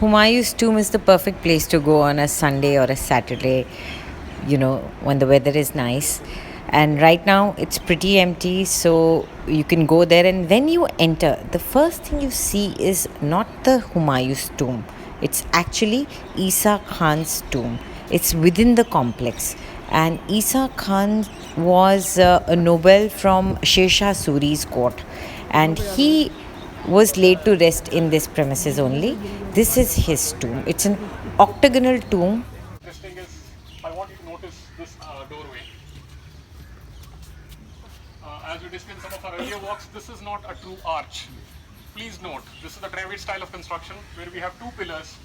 Humayun's tomb is the perfect place to go on a Sunday or a Saturday, when the weather is nice. And right now it's pretty empty, so you can go there. And when you enter, the first thing you see is not the Humayun's tomb, it's actually Issa Khan's tomb. It's within the complex. And Issa Khan was a Nobel from Sher Shah Suri's court. And he was laid to rest in this premises only. This is his tomb. It's an octagonal tomb. This thing is, I want you to notice this doorway. As we discussed in some of our earlier walks, this is not a true arch. Please note, this is the Dravid style of construction where we have two pillars,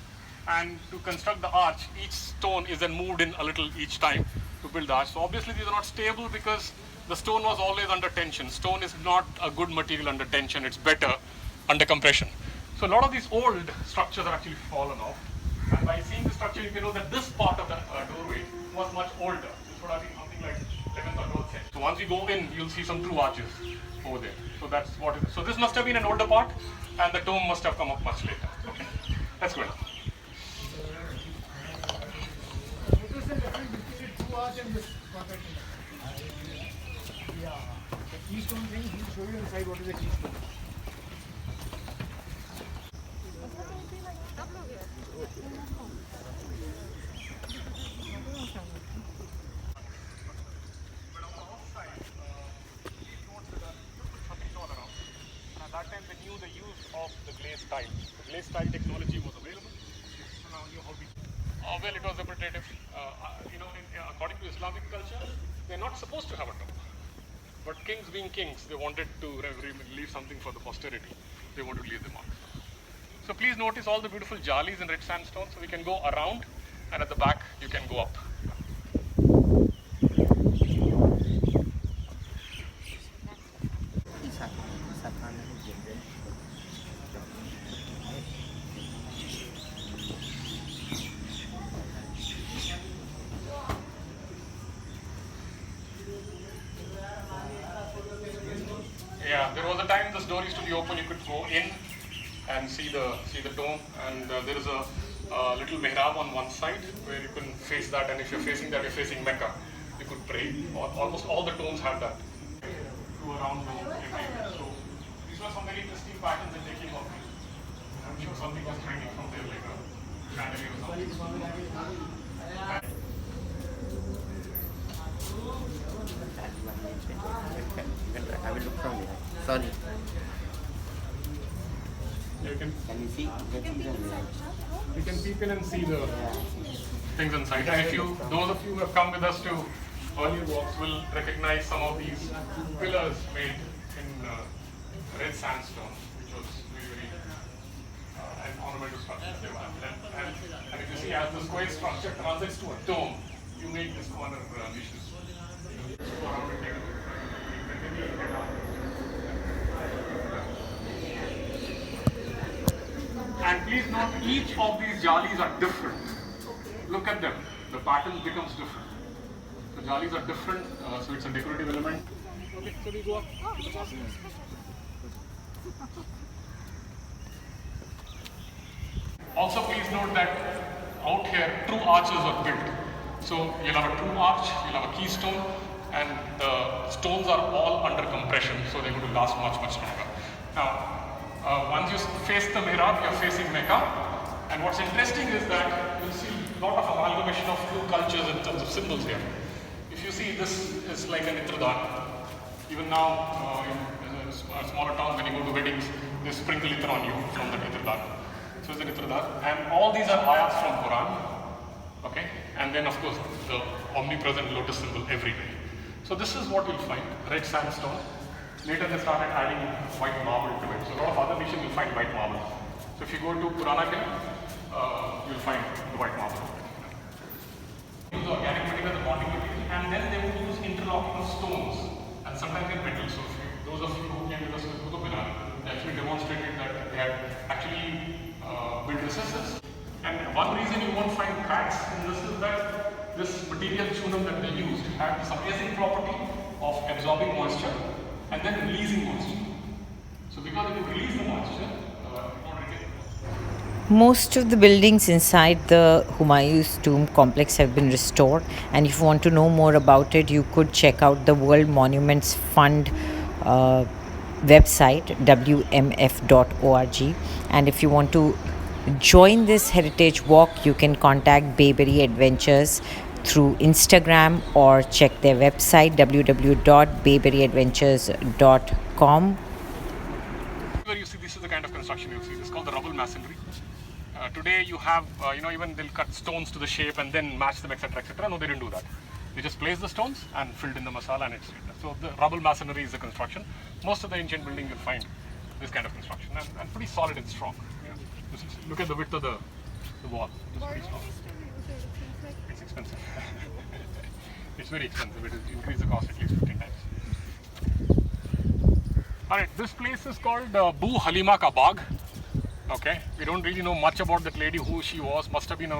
and to construct the arch, each stone is then moved in a little each time to build the arch. So obviously these are not stable because the stone was always under tension. Stone is not a good material under tension, it's better under compression. So a lot of these old structures are actually fallen off. And by seeing the structure, you can know that this part of the doorway was much older. This would have been something like 11th or 12th century. So once you go in, you'll see some true arches over there. So that's what it is. So this must have been an older part, and the tomb must have come up much later. Okay, let's go in. Yeah, the keystone thing, he'll show you inside what is the keystone. At that time, they knew the use of the glaze tile. The glaze tile technology was available. So now you know how we. Well, it was repetitive. According to Islamic culture, they're not supposed to have a tomb. But kings being kings, they wanted to leave something for the posterity. They wanted to leave them on. So please notice all the beautiful jalis in red sandstone. So we can go around, and at the back you can go up. Yeah, there was a time this door used to be open. You could go in and see the dome, and there is a little mehrab on one side where you can face that. And if you're facing that, you're facing Mecca. You could pray. Almost all the tombs have that. Go around everywhere. So these were some very interesting patterns that they came up with. I'm sure something was hanging from there, like a chandelier or something. I will look from here. Sorry. You can you see? you can peek in and see the things inside. And those of you who have come with us to earlier walks will recognize some of these pillars made in red sandstone, which was very an ornamental structure. And if you see, as the square structure transits to a dome, you make this corner niches. Go around and take a look. And please note, each of these jalis are different. Look at them. The pattern becomes different. The jalis are different, so it's a decorative element. Okay, so we go up. Also, please note that out here, true arches are built. So you'll have a true arch, you'll have a keystone, and the stones are all under compression, so they're going to last much, much longer. Now, once you face the mehrab, you're facing Mecca. And what's interesting is that you'll see a lot of amalgamation of few cultures in terms of symbols here. If you see, this is like an Itradar. Even now, in a smaller town, when you go to weddings, they sprinkle Itra on you from the Itradar. So it's an Itradar. And all these are ayats from Quran. Okay? And then, of course, the omnipresent lotus symbol everywhere. So this is what you'll find, red sandstone. Later they started adding white marble to it. So a lot of other nations will find white marble. So if you go to Purana Kila, you'll find the white marble. Use organic material as a bonding material, and then they would use interlocking stones, and sometimes in metal. So those of you who came with us with Kutu Pilar, they actually demonstrated that they had actually built recesses. And one reason you won't find cracks in this is that this material chunam that they used had this amazing property of absorbing moisture and then releasing moisture. So because it will release the moisture, Most of the buildings inside the Humayun's tomb complex have been restored, and if you want to know more about it, you could check out the World Monuments Fund website, wmf.org. And if you want to join this heritage walk, you can contact Bayberry Adventures through Instagram or check their website, www.bayberryadventures.com. Where you see, this is the kind of construction you see. This is called the Rubble Masonry. Today you have, even they'll cut stones to the shape and then match them, etc., etc. No, they didn't do that. They just placed the stones and filled in the masala, and it's so the Rubble Masonry is the construction. Most of the ancient buildings you'll find this kind of construction, and pretty solid and strong. Yeah. Look at the width of the wall. It's pretty strong. It's expensive. It's very expensive. It has increased the cost at least 15 times. Alright, this place is called Bu Halima Kabag. Okay, we don't really know much about that lady, who she was. Must have been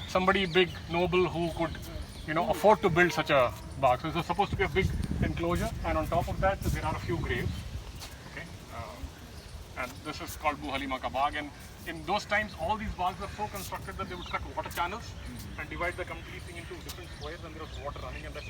somebody big, noble, who could, afford to build such a bag. So it's supposed to be a big enclosure, and on top of that, there are a few graves. Okay, and this is called Bu Halima Kabag. And in those times, all these bags were so constructed that they would cut water channels and divide the complete thing into different squares, and there was water running, and that's